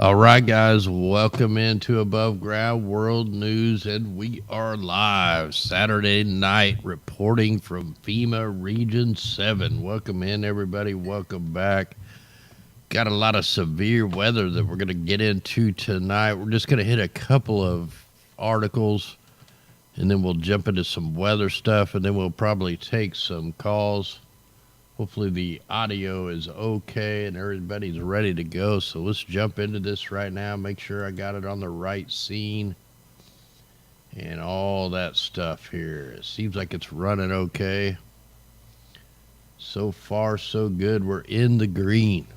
All right, guys, welcome into Above Ground World News, and we are live Saturday night reporting from FEMA Region 7. Welcome in, everybody. Welcome back. Got a lot of severe weather that we're going to get into tonight. We're just going to hit a couple of articles, and then we'll jump into some weather stuff, and then we'll probably take some calls. Hopefully the audio is okay and everybody's ready to go. So let's jump into this right now. Make sure I got it on the right scene and all that stuff here. It seems like it's running okay. So far, so good. We're in the green.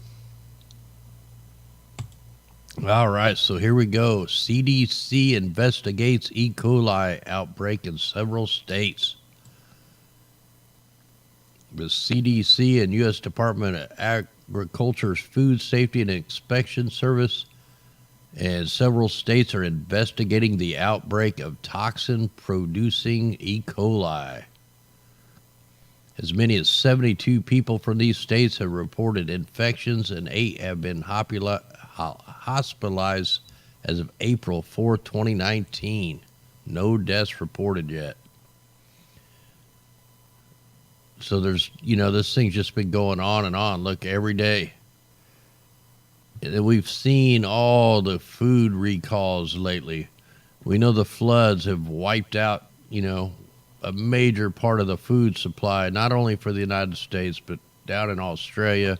All right, so here we go. CDC investigates E. coli outbreak in several states. The CDC and U.S. Department of Agriculture's Food Safety and Inspection Service and several states are investigating the outbreak of toxin-producing E. coli. As many as 72 people from these states have reported infections, and 8 have been hospitalized as of April 4, 2019. No deaths reported yet. So there's, this thing's just been going on and on. Look, every day. And we've seen all the food recalls lately. We know the floods have wiped out, a major part of the food supply, not only for the United States, but down in Australia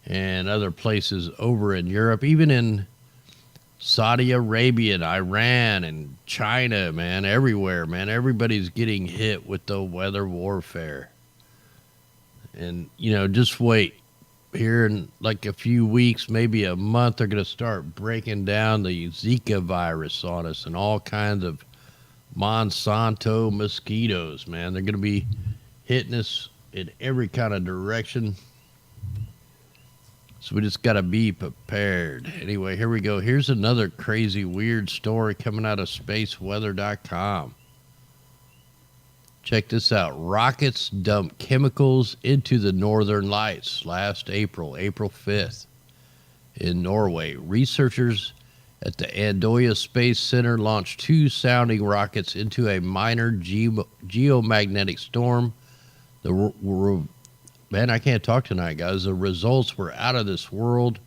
and other places over in Europe, even in Saudi Arabia and Iran and China, man, everywhere, man. Everybody's getting hit with the weather warfare. And, just wait. Here in like a few weeks, maybe a month, they're going to start breaking down the Zika virus on us and all kinds of Monsanto mosquitoes, man. They're going to be hitting us in every kind of direction. So we just got to be prepared. Anyway, here we go. Here's another crazy, weird story coming out of spaceweather.com. Check this out. Rockets dumped chemicals into the northern lights last April 5th, in Norway. Researchers at the Andøya Space Center launched 2 sounding rockets into a minor geomagnetic storm. Man, I can't talk tonight, guys. The results were out of this world.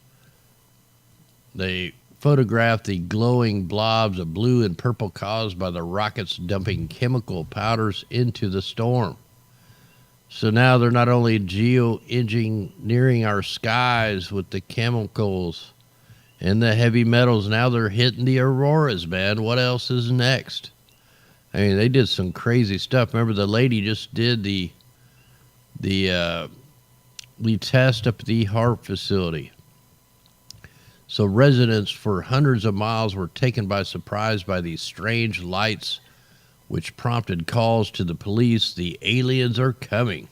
They photographed the glowing blobs of blue and purple caused by the rockets dumping chemical powders into the storm. So now they're not only geoengineering our skies with the chemicals and the heavy metals, now they're hitting the auroras, man. What else is next? I mean, they did some crazy stuff. Remember, the lady just did the test up at the Hart facility. So residents for hundreds of miles were taken by surprise by these strange lights, which prompted calls to the police. The aliens are coming.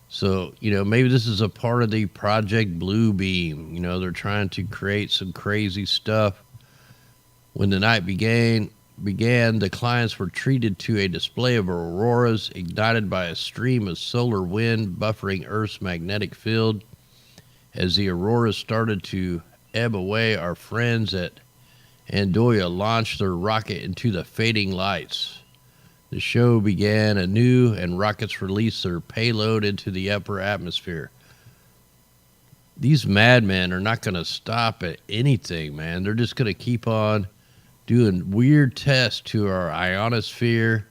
So, maybe this is a part of the Project Blue Beam. They're trying to create some crazy stuff. When the night began, the clients were treated to a display of auroras ignited by a stream of solar wind buffering Earth's magnetic field. As the auroras started to ebb away, our friends at Andøya launched their rocket into the fading lights. The show began anew, and rockets released their payload into the upper atmosphere. These madmen are not going to stop at anything, man. They're just going to keep on doing weird tests to our ionosphere,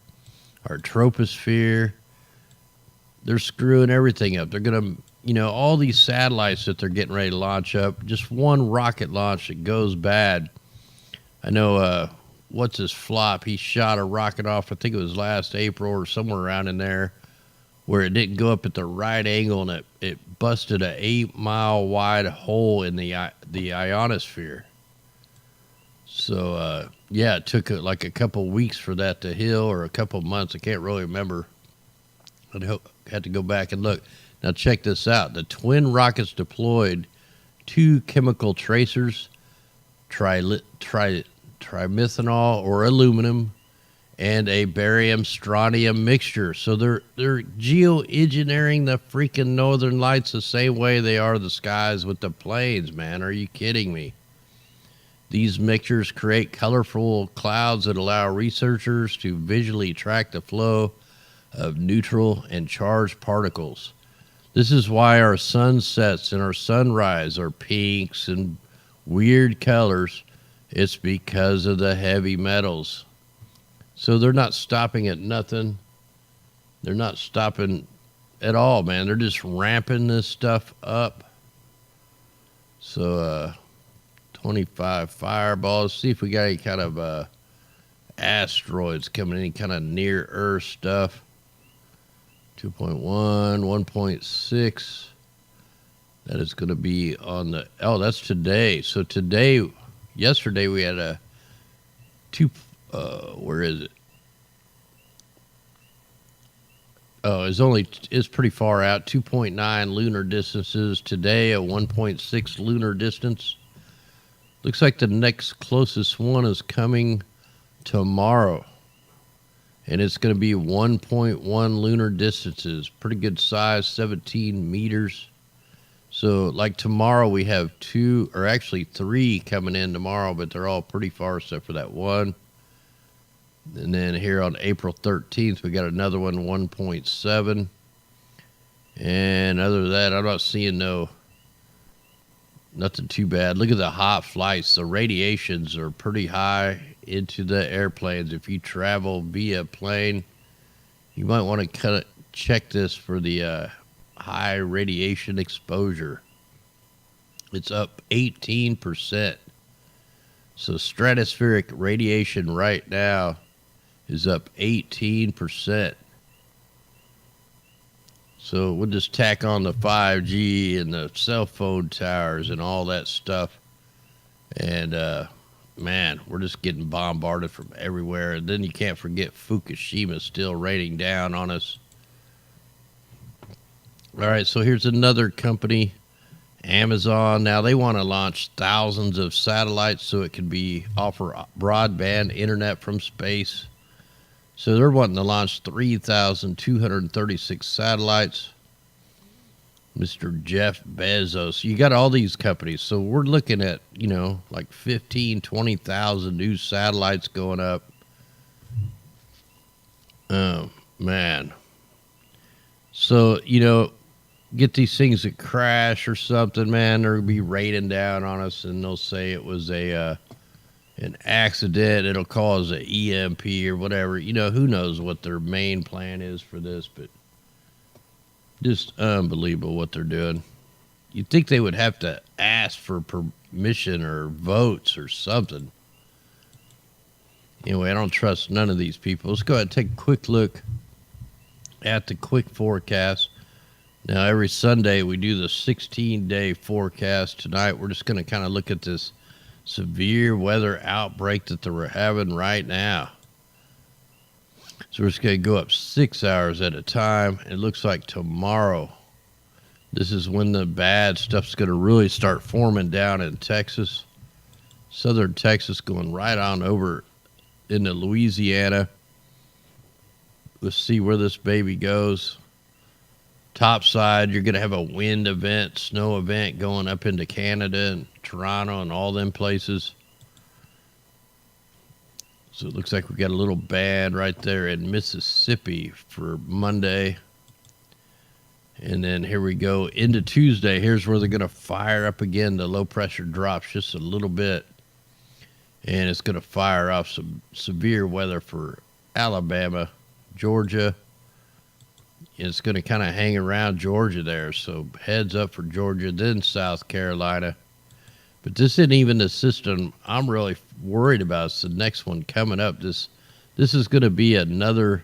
our troposphere. They're screwing everything up. They're going to, all these satellites that they're getting ready to launch up, just one rocket launch that goes bad. I know, what's his flop? He shot a rocket off, I think it was last April or somewhere around in there, where it didn't go up at the right angle, and it busted a 8-mile wide hole in the ionosphere. So, it took like a couple weeks for that to heal, or a couple months. I can't really remember. I had to go back and look. Now check this out. The twin rockets deployed 2 chemical tracers, trimethanol or aluminum, and a barium-strontium mixture. So they're geoengineering the freaking northern lights the same way they are the skies with the planes, man. Are you kidding me? These mixtures create colorful clouds that allow researchers to visually track the flow of neutral and charged particles. This is why our sunsets and our sunrise are pinks and weird colors. It's because of the heavy metals. So they're not stopping at nothing. They're not stopping at all, man. They're just ramping this stuff up. So 25 fireballs. See if we got any kind of asteroids coming, any kind of near Earth stuff. 2.1, 1.6. That is going to be on the, oh, that's today. So today, yesterday we had a where is it? Oh, it's pretty far out. 2.9 lunar distances. Today, a 1.6 lunar distance. Looks like the next closest one is coming tomorrow. And it's going to be 1.1 lunar distances. Pretty good size, 17 meters. So, like tomorrow, we have 2, or actually 3 coming in tomorrow, but they're all pretty far except for that one. And then here on April 13th, we got another one, 1.7. And other than that, I'm not seeing nothing too bad. Look at the hot flights. The radiations are pretty high into the airplanes. If you travel via plane, you might want to check this for the high radiation exposure. It's up 18%. So stratospheric radiation right now is up 18%. So we'll just tack on the 5G and the cell phone towers and all that stuff. And, man, we're just getting bombarded from everywhere. And then you can't forget Fukushima still raining down on us. All right, so here's another company, Amazon. Now they want to launch thousands of satellites so it can offer broadband internet from space. So they're wanting to launch 3,236 satellites. Mr. Jeff Bezos. You got all these companies. So we're looking at, like 15, 20,000 new satellites going up. Oh, man. So, get these things that crash or something, man. They'll be raining down on us, and they'll say it was an accident. It'll cause an EMP or whatever. Who knows what their main plan is for this, but just unbelievable what they're doing. You'd think they would have to ask for permission or votes or something. Anyway, I don't trust none of these people. Let's go ahead and take a quick look at the quick forecast. Now, every Sunday we do the 16-day forecast. Tonight we're just going to kind of look at this severe weather outbreak that we're having right now. So we're just going to go up 6 hours at a time. It looks like tomorrow, this is when the bad stuff's going to really start forming down in Texas. Southern Texas going right on over into Louisiana. Let's see where this baby goes. Top side, you're going to have a wind event, snow event going up into Canada and Toronto and all them places. So it looks like we got a little bad right there in Mississippi for Monday. And then here we go into Tuesday. Here's where they're going to fire up again. The low pressure drops just a little bit. And it's going to fire off some severe weather for Alabama, Georgia. It's going to kind of hang around Georgia there. So heads up for Georgia, then South Carolina. But this isn't even the system I'm really worried about. It's the next one coming up. This is going to be another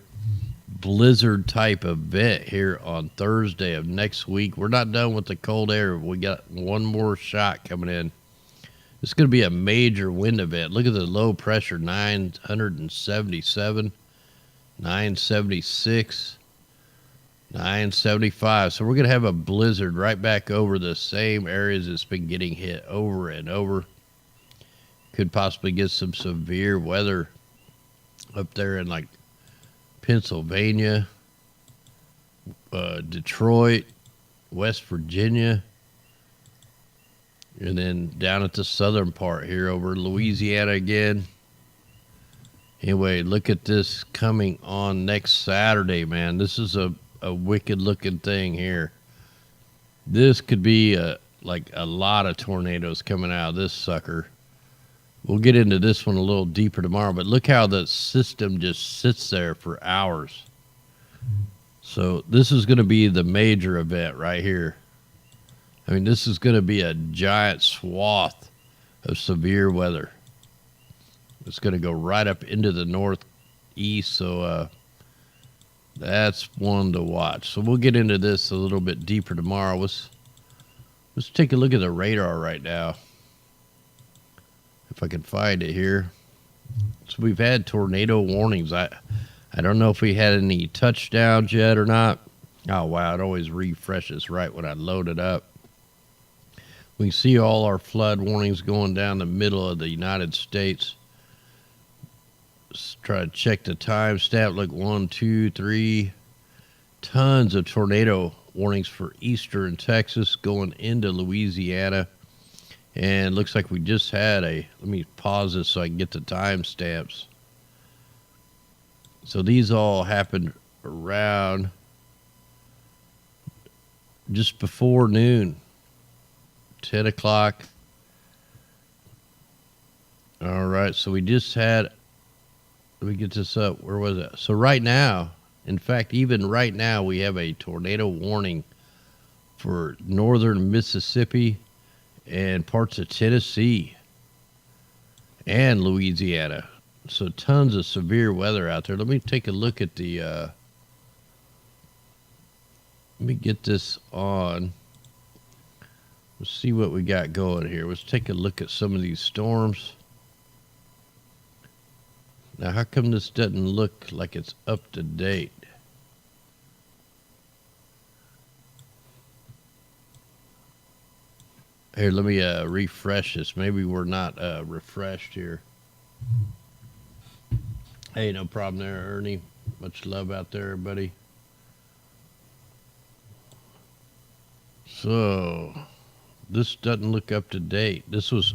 blizzard type event here on Thursday of next week. We're not done with the cold air. We got one more shot coming in. It's going to be a major wind event. Look at the low pressure, 977, 976. 975. So we're going to have a blizzard right back over the same areas that's been getting hit over and over. Could possibly get some severe weather up there in like Pennsylvania, Detroit, West Virginia. And then down at the southern part here over Louisiana again. Anyway, look at this coming on next Saturday, man. This is a wicked looking thing here. This could be like a lot of tornadoes coming out of this sucker. We'll get into this one a little deeper tomorrow, but look how the system just sits there for hours. So this is going to be the major event right here. I mean, this is going to be a giant swath of severe weather. It's going to go right up into the northeast, so that's one to watch. So we'll get into this a little bit deeper tomorrow. Let's take a look at the radar right now. If I can find it here. So we've had tornado warnings. I don't know if we had any touchdowns yet or not. Oh, wow. It always refreshes right when I load it up. We can see all our flood warnings going down the middle of the United States. Let's try to check the timestamp. Look, 1, 2, 3. Tons of tornado warnings for eastern Texas going into Louisiana. And looks like we just had let me pause this so I can get the timestamps. So these all happened around just before noon, 10 o'clock. All right, so we just had, let me get this up. Where was it? So right now, in fact, even right now, we have a tornado warning for northern Mississippi and parts of Tennessee and Louisiana. So tons of severe weather out there. Let me take a look at the, let me get this on. Let's see what we got going here. Let's take a look at some of these storms. Now, how come this doesn't look like it's up to date? Here, let me refresh this. Maybe we're not refreshed here. Hey, no problem there, Ernie. Much love out there, everybody. So, this doesn't look up to date.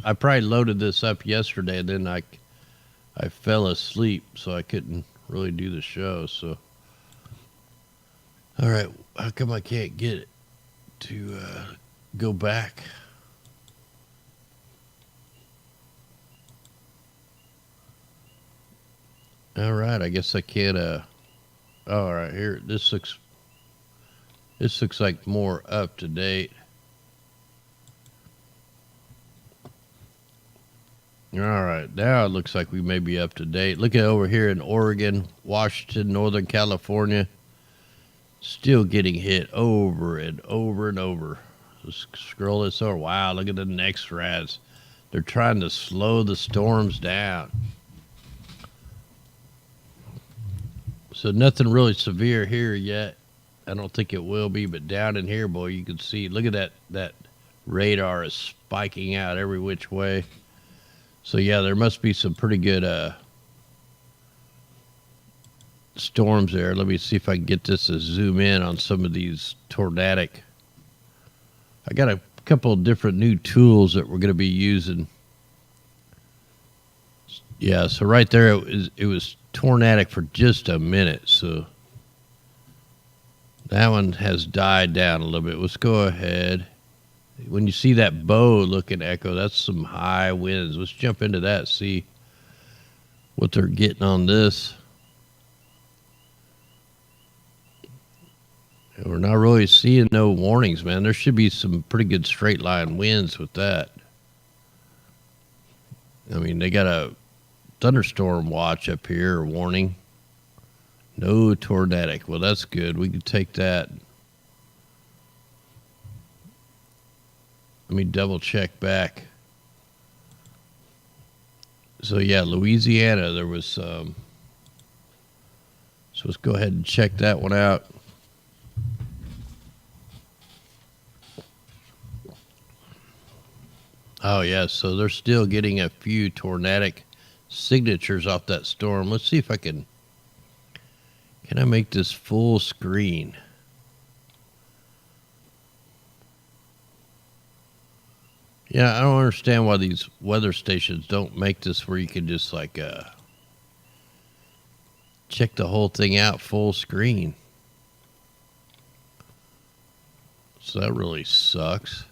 I probably loaded this up yesterday, and then I fell asleep, so I couldn't really do the show. So, all right, how come I can't get it to go back? All right, I guess I can't. All right, here. This looks like more up to date. All right, now it looks like we may be up to date. Look at over here in Oregon, Washington, Northern California, still getting hit over and over and over. Let's scroll this over. Wow, look at the next raz. They're trying to slow the storms down. So nothing really severe here yet. I don't think it will be, but down in here, boy, you can see, look at that radar is spiking out every which way. So yeah, there must be some pretty good storms there. Let me see if I can get this to zoom in on some of these tornadic. I got a couple of different new tools that we're going to be using. Yeah, so right there it was tornadic for just a minute, so that one has died down a little bit. Let's go ahead. When you see that bow looking echo, that's some high winds. Let's jump into that, see what they're getting on this. And we're not really seeing no warnings, man. There should be some pretty good straight line winds with that. I mean, they got a thunderstorm watch up here, or warning. No tornadic. Well, that's good. We can take that. Let me double check back. So yeah, Louisiana, there was so let's go ahead and check that one out. Oh yeah, so they're still getting a few tornadic signatures off that storm. Let's see if I can I make this full screen? Yeah, I don't understand why these weather stations don't make this where you can just like check the whole thing out full screen. So that really sucks.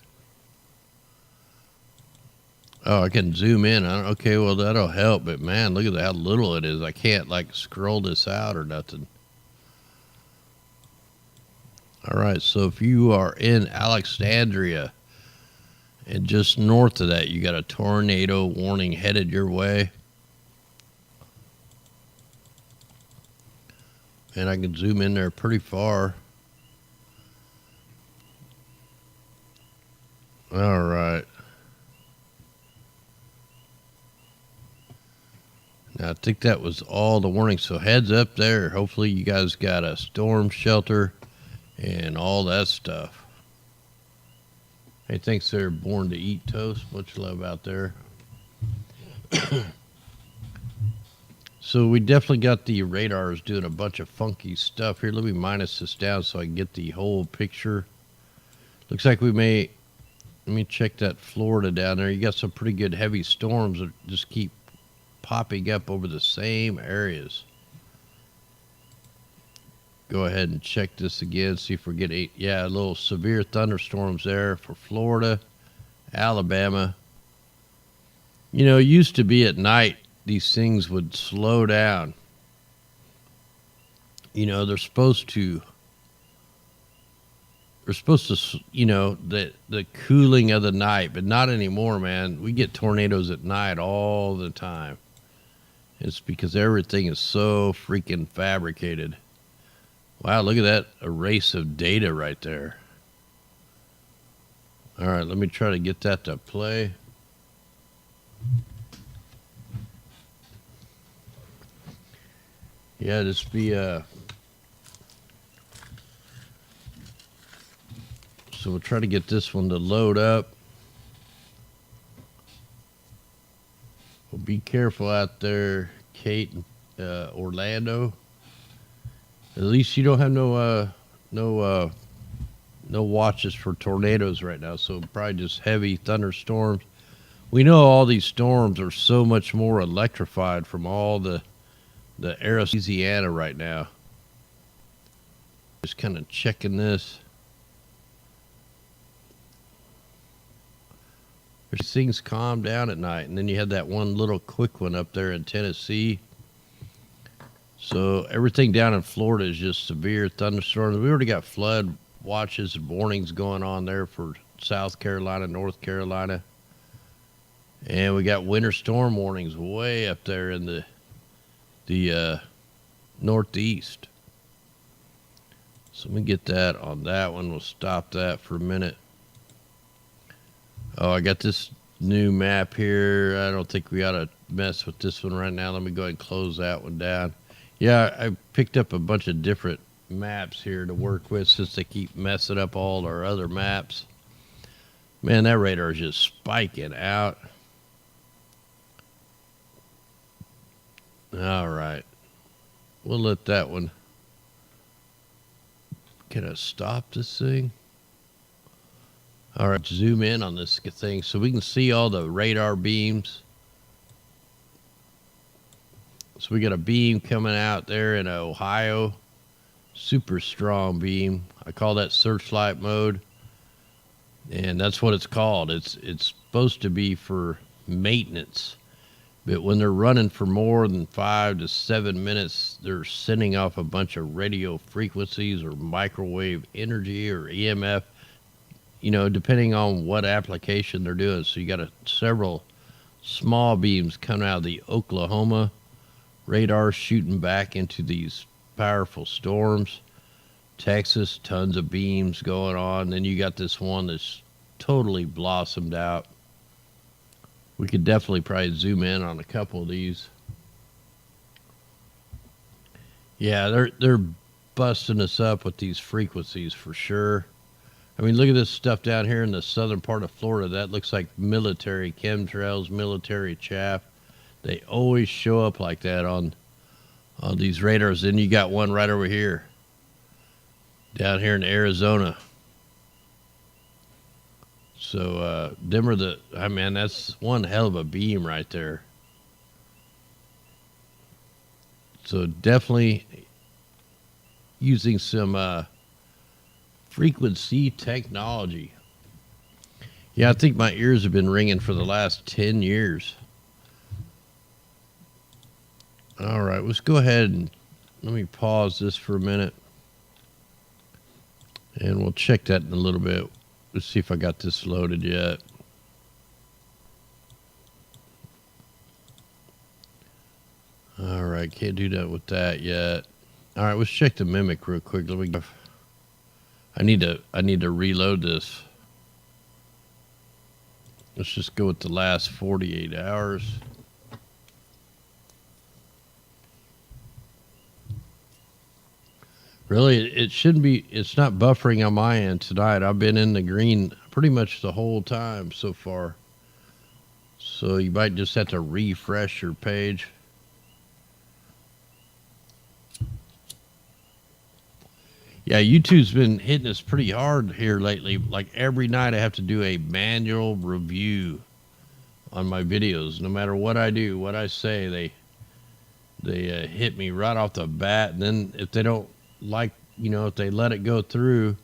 Oh, I can zoom in. Okay, well, that'll help. But, man, look at how little it is. I can't, like, scroll this out or nothing. All right, so if you are in Alexandria and just north of that, you got a tornado warning headed your way. And I can zoom in there pretty far. All right. Now, I think that was all the warning. So heads up there. Hopefully you guys got a storm shelter and all that stuff. Hey, thanks there, Born to Eat Toast. Much love out there. So we definitely got the radars doing a bunch of funky stuff here. Let me minus this down so I can get the whole picture. Looks like we may, let me check that Florida down there. You got some pretty good heavy storms that just keep popping up over the same areas. Go ahead and check this again, see if we get a little severe thunderstorms there for Florida, Alabama. You know, it used to be at night these things would slow down. You know, they're supposed to, you know, the cooling of the night, but not anymore, man. We get tornadoes at night all the time. It's because everything is so freaking fabricated. Wow, look at that erase of data right there. All right, let me try to get that to play. Yeah, just be so we'll try to get this one to load up. Well, be careful out there, Kate, Orlando. At least you don't have no watches for tornadoes right now, so probably just heavy thunderstorms. We know all these storms are so much more electrified from all the air of Louisiana right now. Just kind of checking this. Things calm down at night, and then you had that one little quick one up there in Tennessee. So everything down in Florida is just severe thunderstorms. We already got flood watches and warnings going on there for South Carolina, North Carolina. And we got winter storm warnings way up there in the northeast. So let me get that on that one. We'll stop that for a minute. Oh, I got this new map here. I don't think we ought to mess with this one right now. Let me go ahead and close that one down. Yeah, I picked up a bunch of different maps here to work with since they keep messing up all our other maps. Man, that radar is just spiking out. All right. We'll let that one. Can I stop this thing? All right, zoom in on this thing so we can see all the radar beams. So we got a beam coming out there in Ohio. Super strong beam. I call that searchlight mode. And that's what it's called. It's supposed to be for maintenance. But when they're running for more than 5 to 7 minutes, they're sending off a bunch of radio frequencies or microwave energy or EMF, you know, depending on what application they're doing. So you got several small beams coming out of the Oklahoma radar shooting back into these powerful storms. Texas, tons of beams going on. Then you got this one that's totally blossomed out. We could definitely probably zoom in on a couple of these. Yeah, they're busting us up with these frequencies for sure. I mean, look at this stuff down here in the southern part of Florida. That looks like military chemtrails, military chaff. They always show up like that on these radars. Then you got one right over here, down here in Arizona. So dimmer the, I mean, that's one hell of a beam right there. So definitely using some frequency technology. Yeah, I think my ears have been ringing for the last 10 years. All right, let's go ahead and let me pause this for a minute. And we'll check that in a little bit. Let's see if I got this loaded yet. All right, can't do that with that yet. All right, let's check the mimic real quick. Let me. I need to reload this. Let's just go with the last 48 hours. Really, it shouldn't be. It's not buffering on my end tonight. I've been in the green pretty much the whole time so far. So you might just have to refresh your page. Yeah, YouTube's been hitting us pretty hard here lately. Like every night I have to do a manual review on my videos. No matter what I do, what I say, they hit me right off the bat. And then if they don't like, if they let it go through,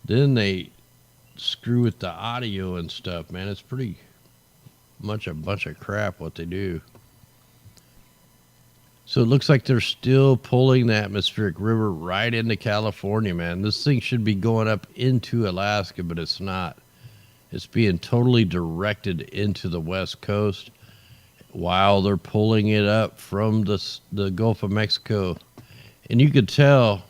then they screw with the audio and stuff, man. It's pretty much a bunch of crap what they do. So it looks like they're still pulling the atmospheric river right into California, man. This thing should be going up into Alaska, but it's not. It's being totally directed into the West Coast while they're pulling it up from the Gulf of Mexico. And you could tell,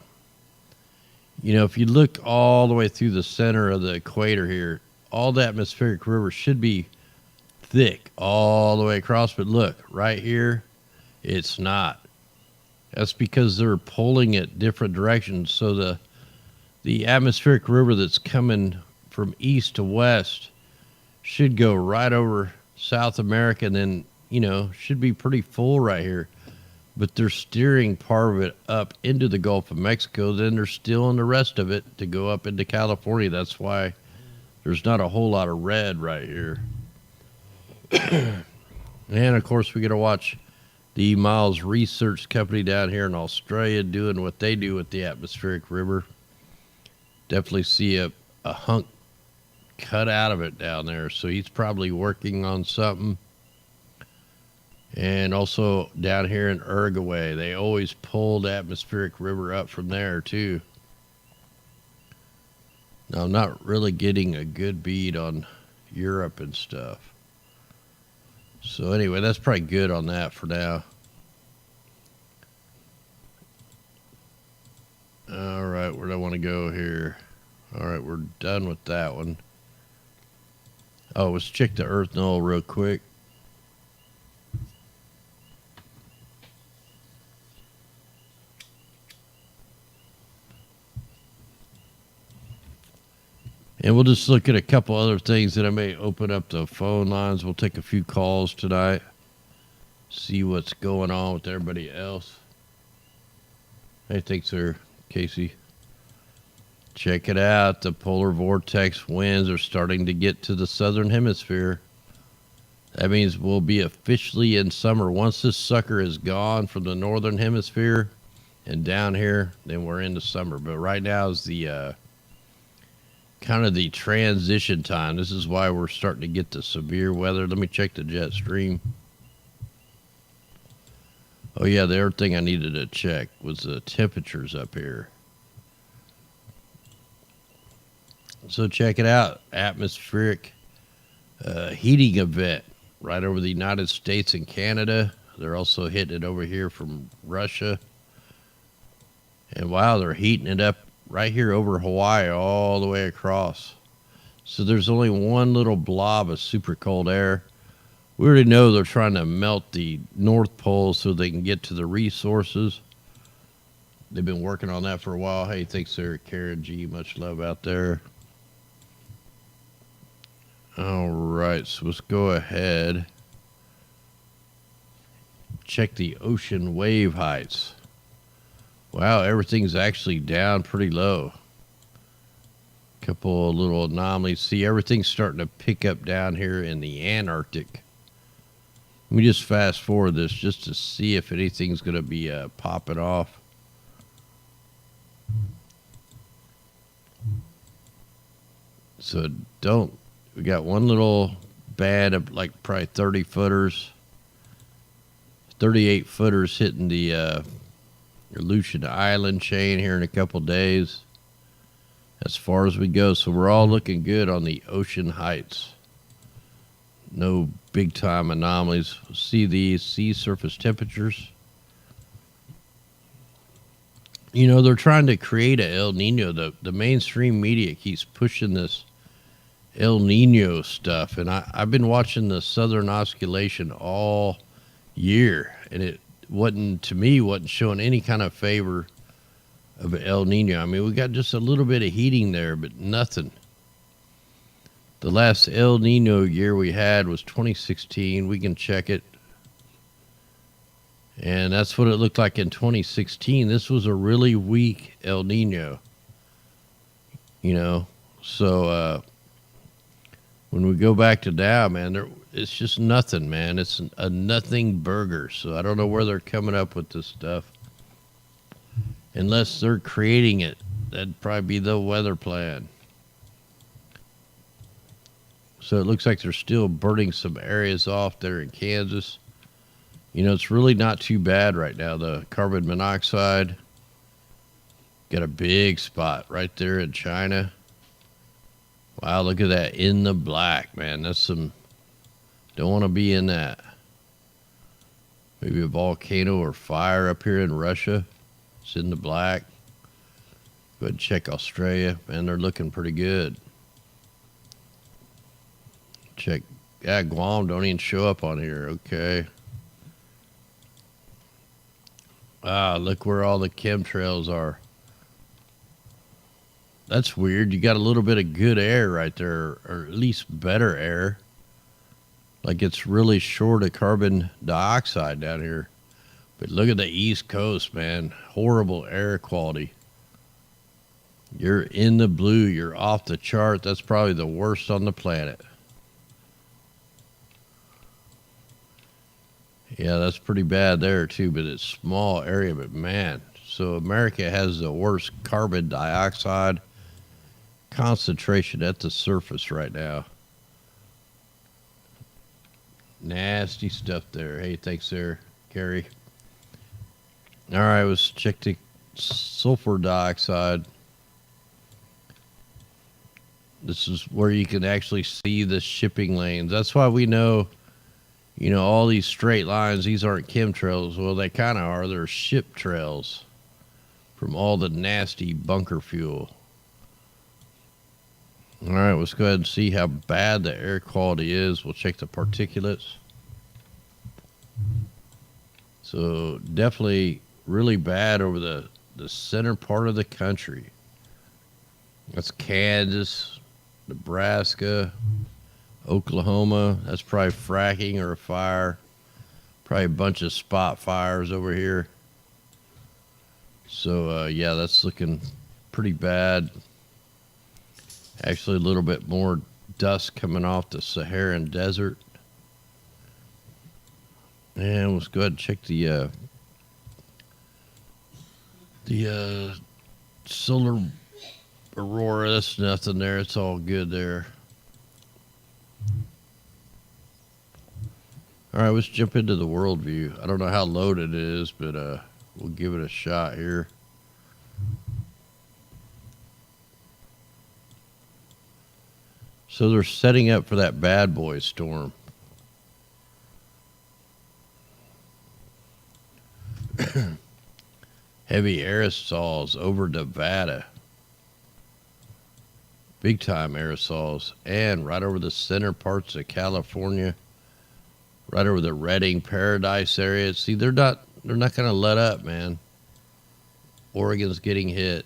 if you look all the way through the center of the equator here, all the atmospheric river should be thick all the way across. But look, right here, it's not. That's because they're pulling it different directions. So the atmospheric river that's coming from east to west should go right over South America and then, should be pretty full right here. But they're steering part of it up into the Gulf of Mexico. Then they're stealing the rest of it to go up into California. That's why there's not a whole lot of red right here. And, of course, we got to watch the Miles Research Company down here in Australia doing what they do with the atmospheric river. Definitely see a hunk cut out of it down there. So he's probably working on something. And also down here in Uruguay, they always pull the atmospheric river up from there too. Now, I'm not really getting a good bead on Europe and stuff. So anyway, that's probably good on that for now. All right, where do I want to go here? All right, we're done with that one. Oh, let's check the Earth null real quick. And we'll just look at a couple other things that I may open up the phone lines. We'll take a few calls tonight. See what's going on with everybody else. Hey, thanks, sir, Casey. Check it out. The polar vortex winds are starting to get to the southern hemisphere. That means we'll be officially in summer. Once this sucker is gone from the northern hemisphere and down here, then we're into summer. But right now is the kind of the transition time. This is why we're starting to get the severe weather. Let me check the jet stream. Oh yeah, the other thing I needed to check was the temperatures up here. So check it out. Atmospheric heating event right over the United States and Canada. They're also hitting it over here from Russia. And wow, they're heating it up right here over Hawaii all the way across. So there's only one little blob of super cold air. We already know they're trying to melt the North Pole so they can get to the resources. They've been working on that for a while. Hey, thanks there, Karen G. Much love out there. All right, so let's go ahead. Check the ocean wave heights. Wow, everything's actually down pretty low. Couple of little anomalies. See, everything's starting to pick up down here in the Antarctic. Let me just fast forward this just to see if anything's going to be popping off. So we got one little band of like probably 30 footers, 38 footers hitting the Aleutian Island chain here in a couple days. As far as we go, so we're all looking good on the ocean heights. No big time anomalies. See these sea surface temperatures. You know, they're trying to create a El Nino. The mainstream media keeps pushing this El Nino stuff, and I've been watching the Southern Oscillation all year, and it wasn't showing any kind of favor of El Nino. I mean, we got just a little bit of heating there, but nothing. The last El Nino year we had was 2016. We can check it. And that's what it looked like in 2016. This was a really weak El Nino. You know, so when we go back to now, man, it's just nothing, man. It's a nothing burger. So I don't know where they're coming up with this stuff. Unless they're creating it, that'd probably be the weather plan. So it looks like they're still burning some areas off there in Kansas. You know, it's really not too bad right now. The carbon monoxide got a big spot right there in China. Wow, look at that in the black, man. That's some, don't want to be in that. Maybe a volcano or fire up here in Russia. It's in the black. Go ahead and check Australia. Man, they're looking pretty good. Check. Yeah, Guam don't even show up on here. Okay. Ah, look where all the chemtrails are. That's weird. You got a little bit of good air right there, or at least better air. Like it's really short of carbon dioxide down here. But look at the East Coast, man. Horrible air quality. You're in the blue. You're off the chart. That's probably the worst on the planet. Yeah, that's pretty bad there, too. But it's a small area. But, man. So, America has the worst carbon dioxide concentration at the surface right now. Nasty stuff there. Hey, thanks there, Gary. All right, let's check the sulfur dioxide. This is where you can actually see the shipping lanes. That's why we know, you know, all these straight lines, these aren't chemtrails. Well, they kind of are. They're ship trails from all the nasty bunker fuel. All right, let's go ahead and see how bad the air quality is. We'll check the particulates. So definitely really bad over the center part of the country. That's Kansas, Nebraska, Oklahoma. That's probably fracking or a fire. Probably a bunch of spot fires over here. So, yeah, that's looking pretty bad. Actually, a little bit more dust coming off the Saharan desert. And let's go ahead and check the solar aurora. That's nothing there. It's all good there. All right, let's jump into the world view. I don't know how loaded it is, but we'll give it a shot here. So they're setting up for that bad boy storm. Heavy aerosols over Nevada. Big time aerosols. And right over the center parts of California. Right over the Redding Paradise area. See, they're not going to let up, man. Oregon's getting hit.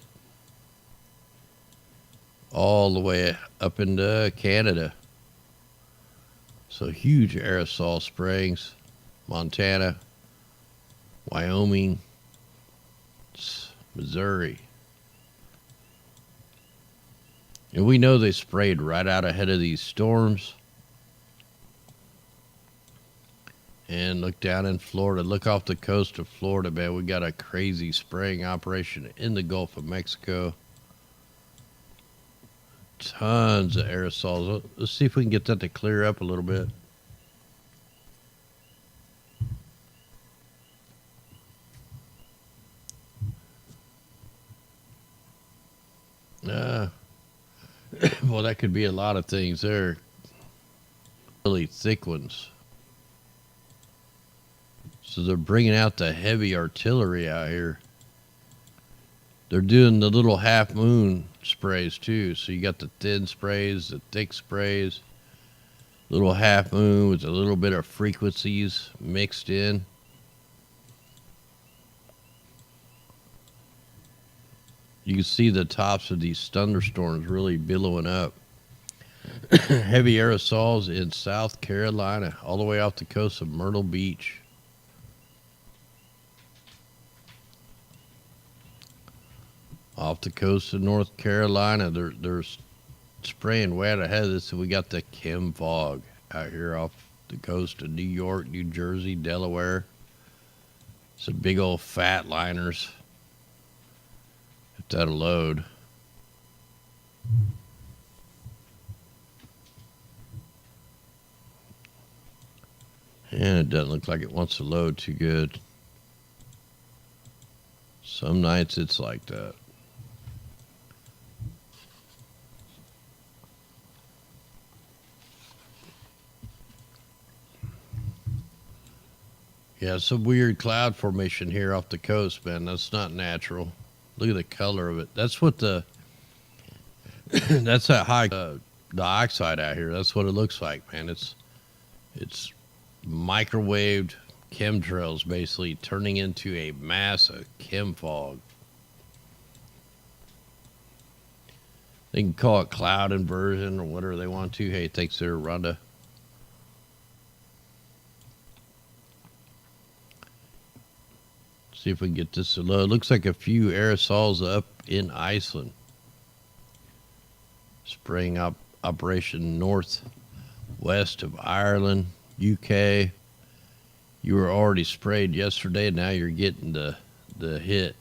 All the way up into Canada. So huge aerosol sprayings. Montana, Wyoming, Missouri. And we know they sprayed right out ahead of these storms. And look down in Florida. Look off the coast of Florida, man. We got a crazy spraying operation in the Gulf of Mexico. Tons of aerosols. Let's see if we can get that to clear up a little bit. Well, that could be a lot of things there. Really thick ones. So they're bringing out the heavy artillery out here. They're doing the little half moon sprays too. So you got the thin sprays, the thick sprays, little half moon with a little bit of frequencies mixed in. You can see the tops of these thunderstorms really billowing up. Heavy aerosols in South Carolina, all the way off the coast of Myrtle Beach. Off the coast of North Carolina, they're spraying way out ahead of this. So we got the chem fog out here off the coast of New York, New Jersey, Delaware. Some big old fat liners. If that'll load. And it doesn't look like it wants to load too good. Some nights it's like that. Yeah, some weird cloud formation here off the coast, man. That's not natural. Look at the color of it. That's what that's that high dioxide out here. That's what it looks like, man. It's microwaved chemtrails basically turning into a mass of chem fog. They can call it cloud inversion or whatever they want to. Hey, thanks there, Rhonda. See if we can get this to low. It looks like a few aerosols up in Iceland. Spraying up operation northwest of Ireland, UK. You were already sprayed yesterday. Now you're getting the hit.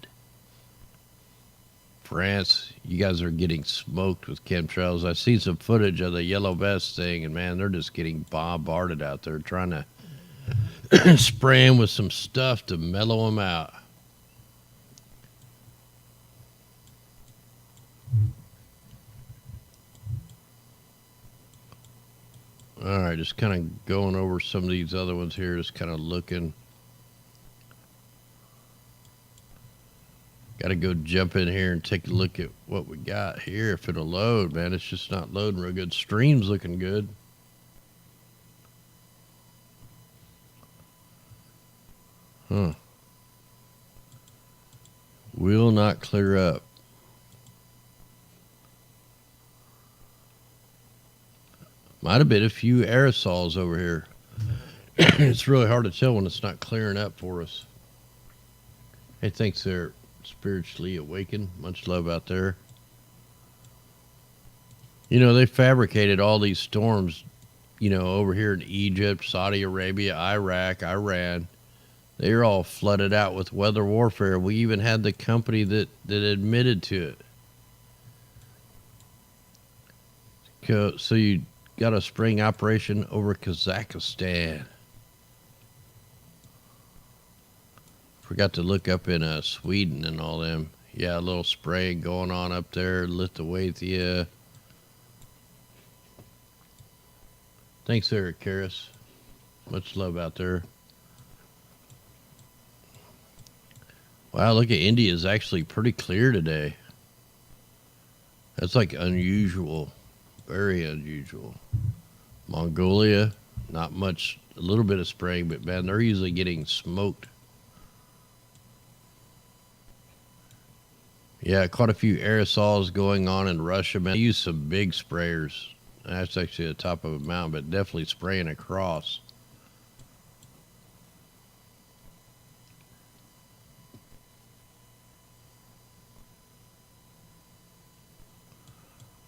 France, you guys are getting smoked with chemtrails. I've seen some footage of the yellow vest thing, and man, they're just getting bombarded out there trying to spray them with some stuff to mellow them out. All right, just kind of going over some of these other ones here, just kind of looking. Got to go jump in here and take a look at what we got here. If it'll load, man, it's just not loading real good. Stream's looking good. Huh. Will not clear up. Might have been a few aerosols over here. It's really hard to tell when it's not clearing up for us. Hey, thanks there, Spiritually Awakened. Much love out there. You know, they fabricated all these storms, you know, over here in Egypt, Saudi Arabia, Iraq, Iran. They're all flooded out with weather warfare. We even had the company that admitted to it. So you got a spraying operation over Kazakhstan. Forgot to look up in Sweden and all them. Yeah, a little spraying going on up there. Lithuania. Thanks, Eric Karras. Much love out there. Wow, look at India is actually pretty clear today. That's like unusual. Very unusual. Mongolia, not much, a little bit of spraying, but man, they're usually getting smoked. Yeah, quite a few aerosols going on in Russia, man. They use some big sprayers. That's actually the top of a mountain, but definitely spraying across.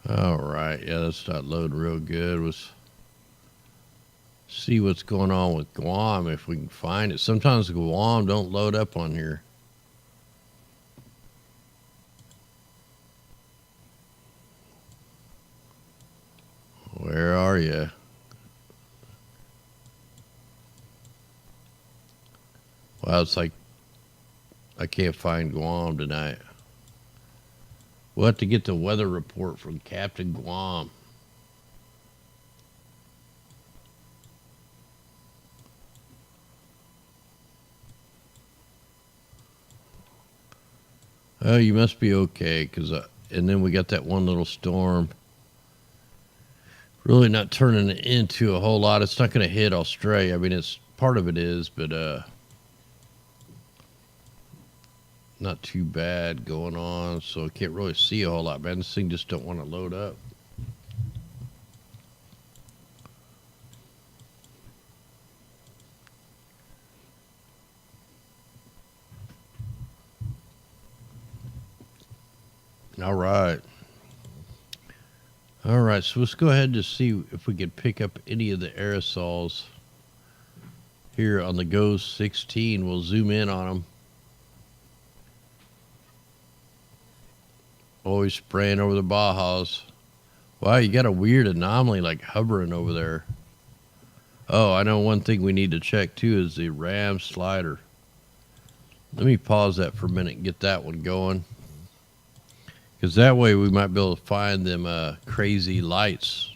All right, yeah, that's not loading real good. Let's see what's going on with Guam if we can find it. Sometimes Guam don't load up on here. Where are you? Well, it's like I can't find Guam tonight. We'll have to get the weather report from Captain Guam. Oh, you must be okay, cause and then we got that one little storm. Really not turning it into a whole lot. It's not going to hit Australia. I mean, it's part of it is, but not too bad going on. So I can't really see a whole lot, man. This thing just don't want to load up. All right. All right, so let's go ahead and just see if we can pick up any of the aerosols here on the Ghost 16. We'll zoom in on them. Always spraying over the Bajas. Wow, you got a weird anomaly like hovering over there. Oh, I know one thing we need to check too is the RAM slider. Let me pause that for a minute and get that one going. Because that way we might be able to find them crazy lights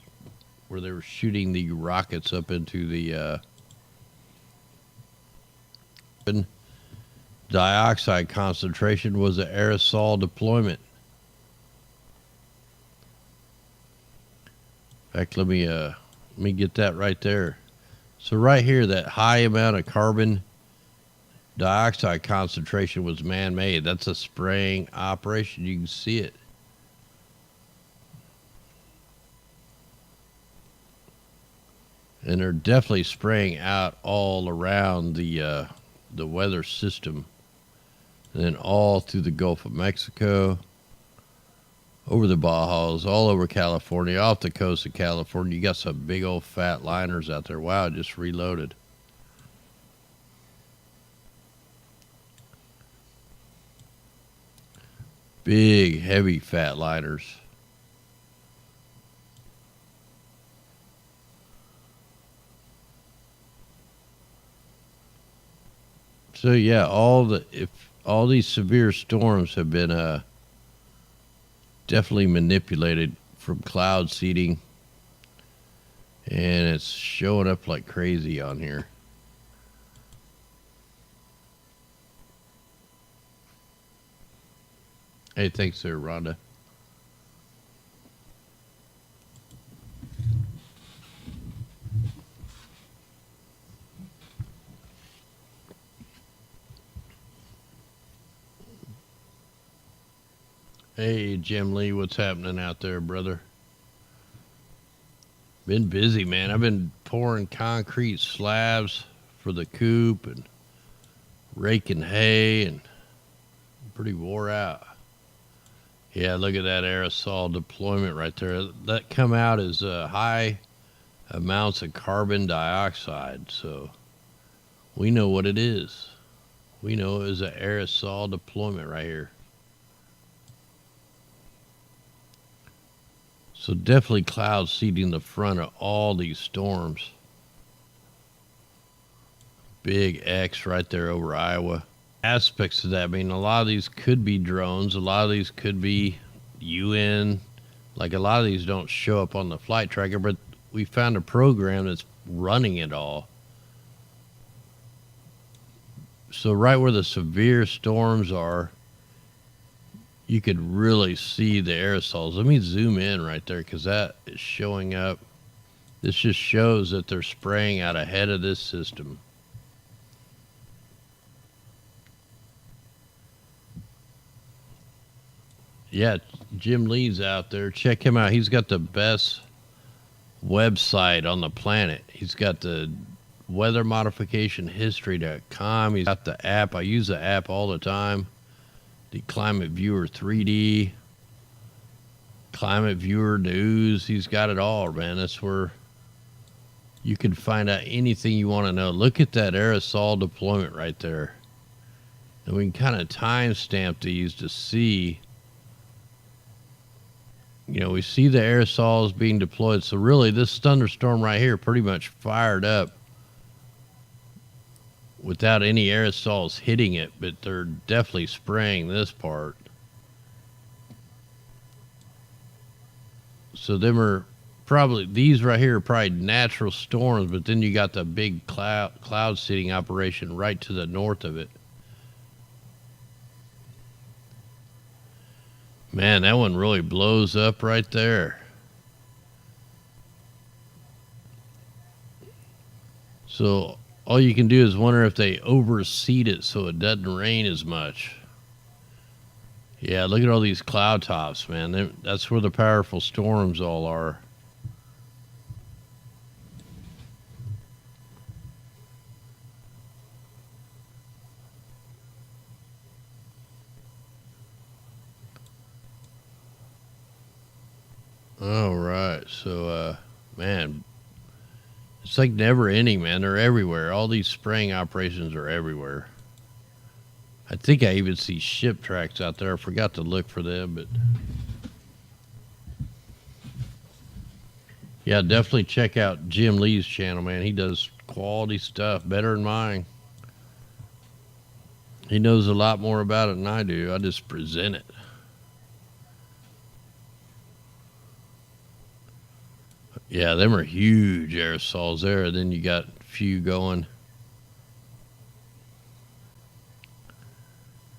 where they were shooting the rockets up into the dioxide concentration was an aerosol deployment. In fact, let me get that right there. So right here, that high amount of carbon dioxide concentration was man-made. That's a spraying operation. You can see it. And they're definitely spraying out all around the weather system. And then all through the Gulf of Mexico, over the Bajas, all over California, off the coast of California. You got some big old fat liners out there. Wow, it just reloaded. Big, heavy fat liners. So yeah, all these severe storms have been definitely manipulated from cloud seeding, and it's showing up like crazy on here. Hey, thanks there, Rhonda. Hey, Jim Lee, what's happening out there, brother? Been busy, man. I've been pouring concrete slabs for the coop and raking hay, and I'm pretty wore out. Yeah, look at that aerosol deployment right there. That come out as high amounts of carbon dioxide, so we know what it is. We know it is an aerosol deployment right here. So definitely cloud seeding the front of all these storms. Big X right there over Iowa. Aspects of that, I mean, a lot of these could be drones. A lot of these could be UN. Like, a lot of these don't show up on the flight tracker, but we found a program that's running it all. So right where the severe storms are, you could really see the aerosols. Let me zoom in right there because that is showing up. This just shows that they're spraying out ahead of this system. Yeah, Jim Lee's out there. Check him out. He's got the best website on the planet. He's got the weathermodificationhistory.com. He's got the app. I use the app all the time. The Climate Viewer 3D, Climate Viewer News. He's got it all, man. That's where you can find out anything you want to know. Look at that aerosol deployment right there. And we can kind of timestamp these to see, you know, we see the aerosols being deployed. So really this thunderstorm right here pretty much fired up without any aerosols hitting it, but they're definitely spraying this part. So them are probably, these right here are probably natural storms, but then you got the big cloud seeding operation right to the north of it. Man, that one really blows up right there. So all you can do is wonder if they overseed it so it doesn't rain as much. Yeah, look at all these cloud tops, man. That's where the powerful storms all are. All right, so man, it's like never ending, man. They're everywhere. All these spraying operations are everywhere. I think I even see ship tracks out there. I forgot to look for them, but yeah, definitely check out Jim Lee's channel, man. He does quality stuff, better than mine. He knows a lot more about it than I do. I just present it. Yeah, them are huge aerosols there. Then you got a few going.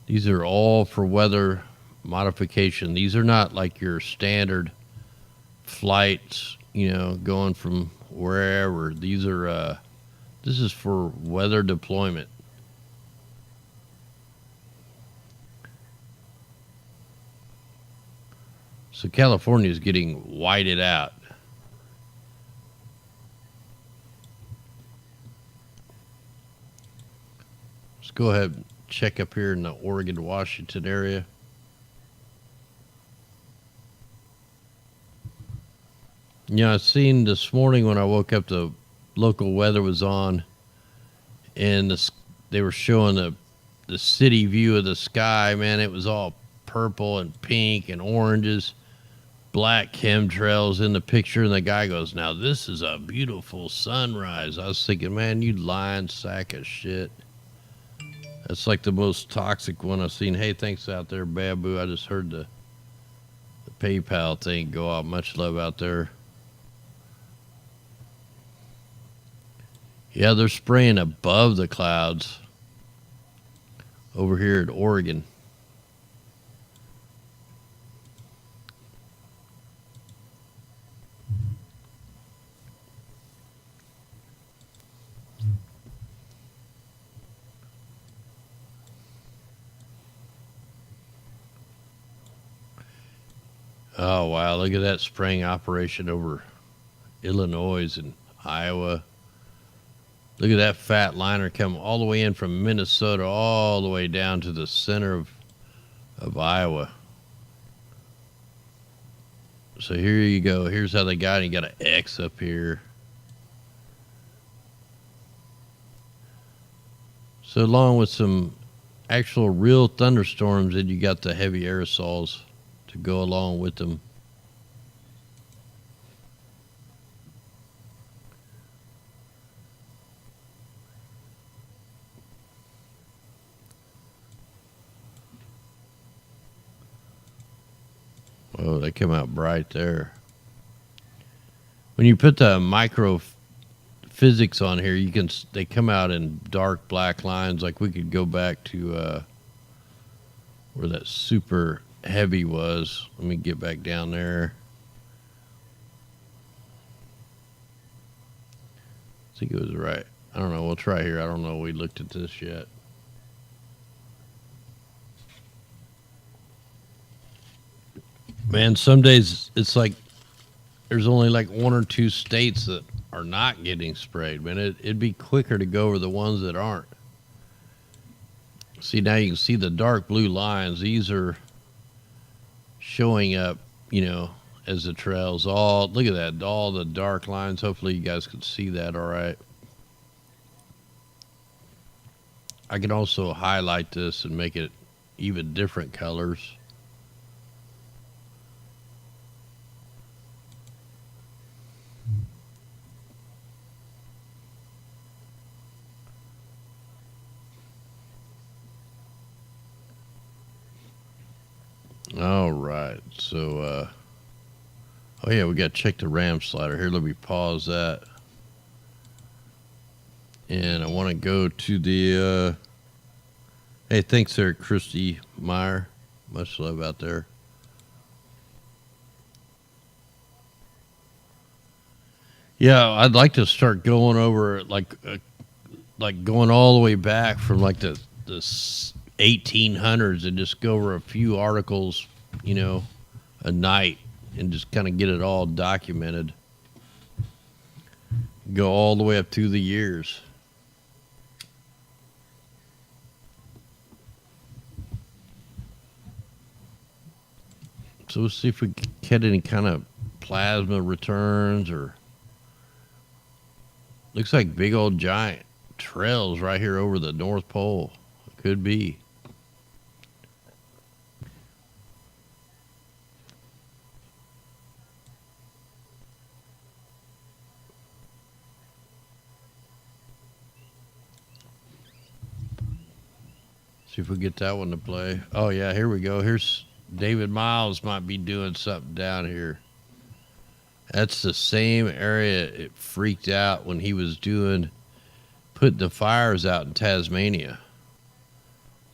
These are all for weather modification. These are not like your standard flights, you know, going from wherever. These are, this is for weather deployment. So California is getting whited out. Let's go ahead and check up here in the Oregon, Washington area. You know, I seen this morning when I woke up, the local weather was on, and they were showing the city view of the sky. Man, it was all purple and pink and oranges, black chemtrails in the picture. And the guy goes, "Now this is a beautiful sunrise." I was thinking, man, you lying sack of shit. That's like the most toxic one I've seen. Hey, thanks out there, Babu. I just heard the PayPal thing go off. Much love out there. Yeah, they're spraying above the clouds over here at Oregon. Oh, wow. Look at that spraying operation over Illinois and Iowa. Look at that fat liner come all the way in from Minnesota all the way down to the center of Iowa. So here you go. Here's how they got it. You got an X up here. So along with some actual real thunderstorms, then you got the heavy aerosols to go along with them. Oh, they come out bright there. When you put the micro physics on here, they come out in dark black lines. Like we could go back to where that super heavy was. Let me get back down there. I think it was right. I don't know. We'll try here. I don't know. We looked at this yet. Man, some days it's like there's only like one or two states that are not getting sprayed. Man, it'd be quicker to go over the ones that aren't. See, now you can see the dark blue lines. These are showing up, you know, as the trails. All look at that, all the dark lines. Hopefully you guys can see that all right. I can also highlight this and make it even different colors. All right, so oh yeah, we got to check the RAM slider here. Let me pause that, and I want to go to the hey, thanks there, Christy Meyer. Much love out there. Yeah, I'd like to start going over like going all the way back from like the 1800s and just go over a few articles, you know, a night and just kind of get it all documented. Go all the way up through the years. So let's see if we get any kind of plasma returns, or looks like big old giant trails right here over the North Pole. Could be. See if we get that one to play. Oh yeah, here we go. Here's David Miles might be doing something down here. That's the same area it freaked out when he was putting the fires out in Tasmania.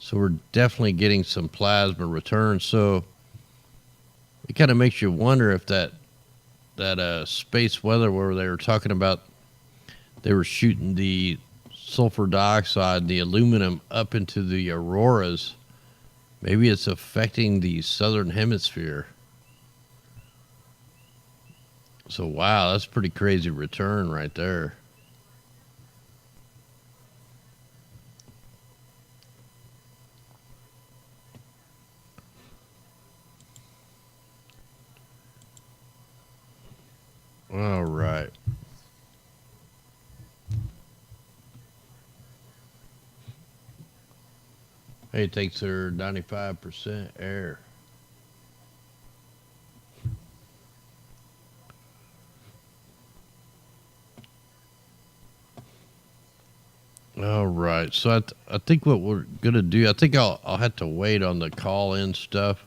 So we're definitely getting some plasma returns. So it kind of makes you wonder if that space weather where they were talking about, they were shooting the sulfur dioxide, the aluminum up into the auroras. Maybe it's affecting the southern hemisphere. So wow, that's pretty crazy return right there. All right. Hey, it takes her 95% air. All right. So I think what we're going to do, I think I'll have to wait on the call-in stuff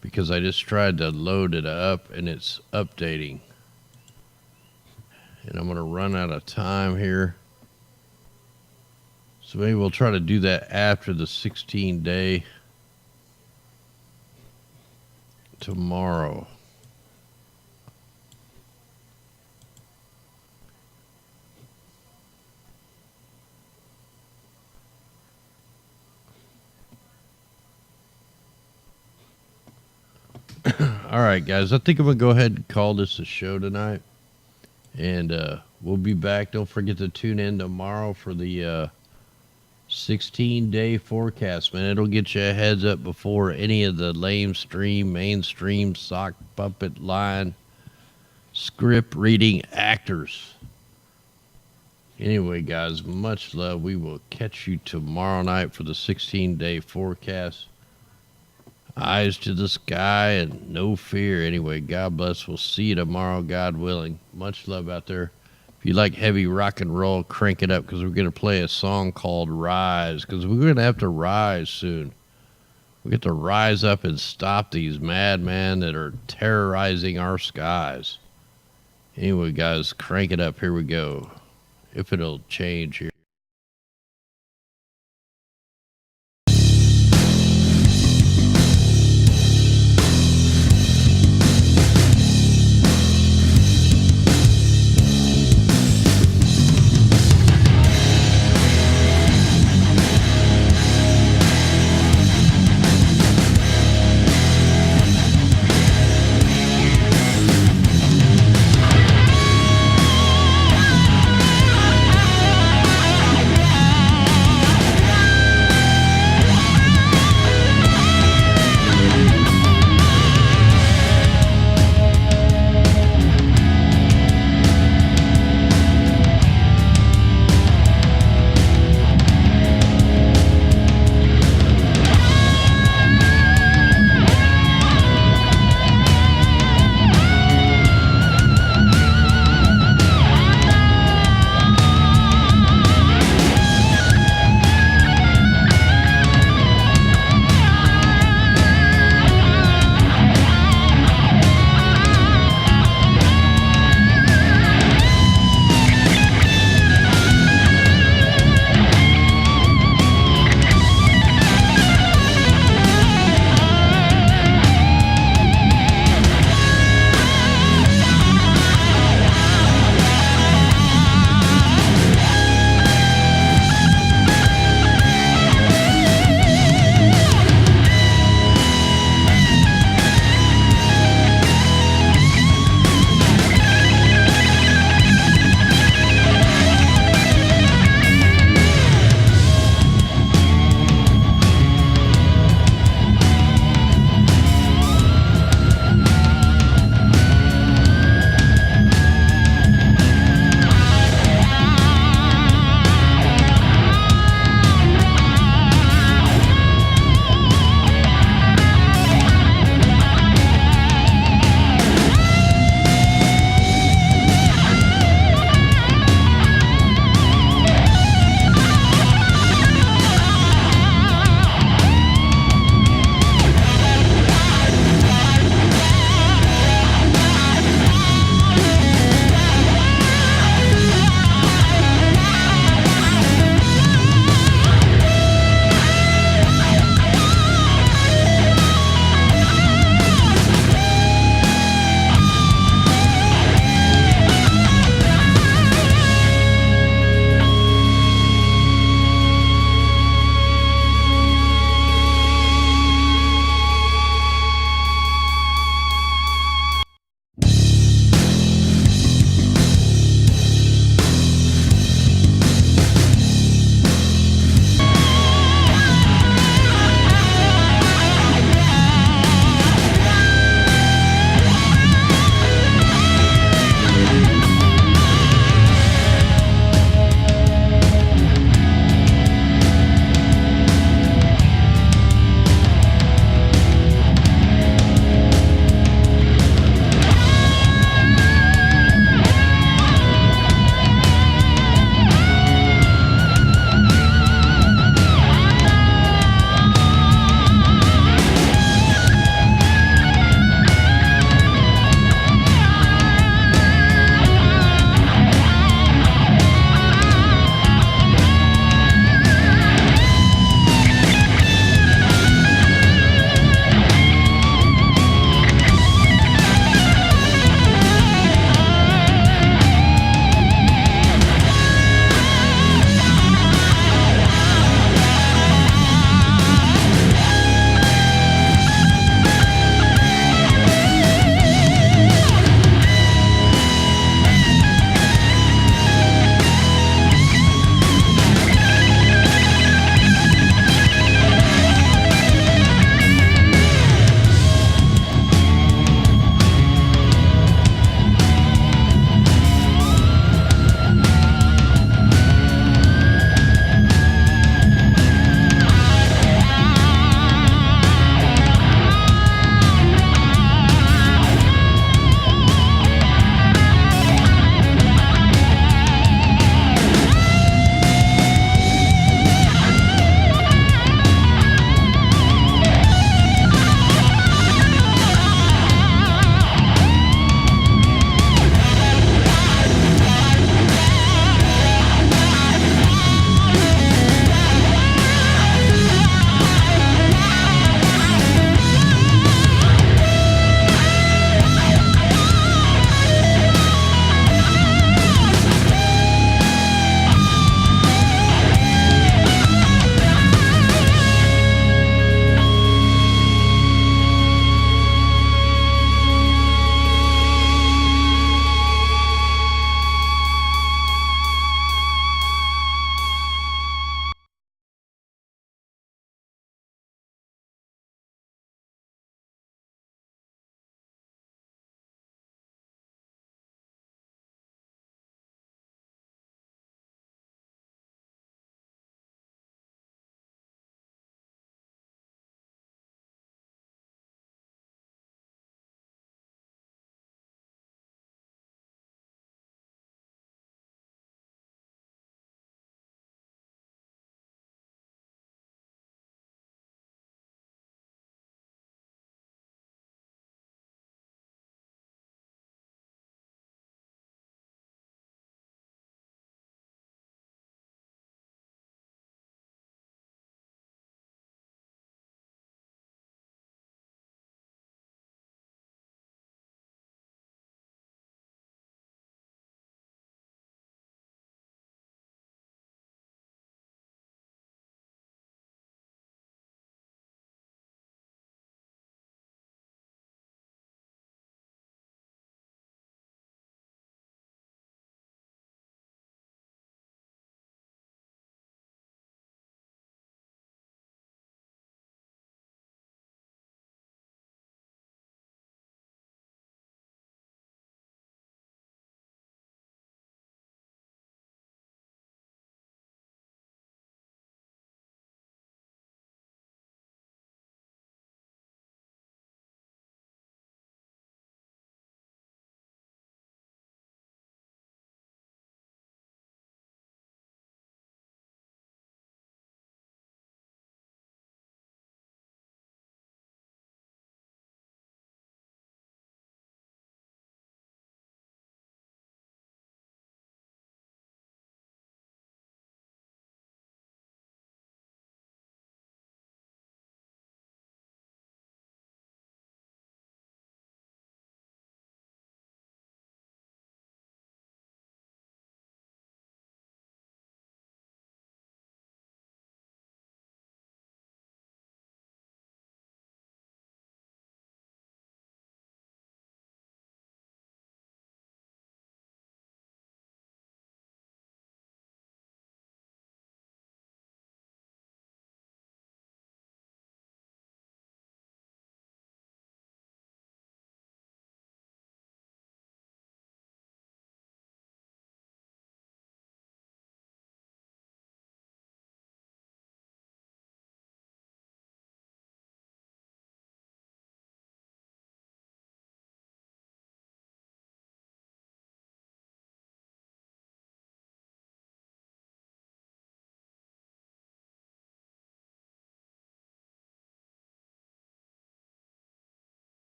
because I just tried to load it up and it's updating. And I'm going to run out of time here. So maybe we'll try to do that after the 16-day tomorrow. All right, guys. I think I'm going to go ahead and call this a show tonight. And we'll be back. Don't forget to tune in tomorrow for the 16-day forecast, man. It'll get you a heads up before any of the mainstream sock puppet line script reading actors. Anyway, guys, much love. We will catch you tomorrow night for the 16-day forecast. Eyes to the sky and no fear. Anyway, God bless. We'll see you tomorrow, God willing. Much love out there. If you like heavy rock and roll, crank it up because we're going to play a song called Rise, because we're going to have to rise soon. We get to rise up and stop these madmen that are terrorizing our skies. Anyway, guys, crank it up. Here we go. If it'll change here.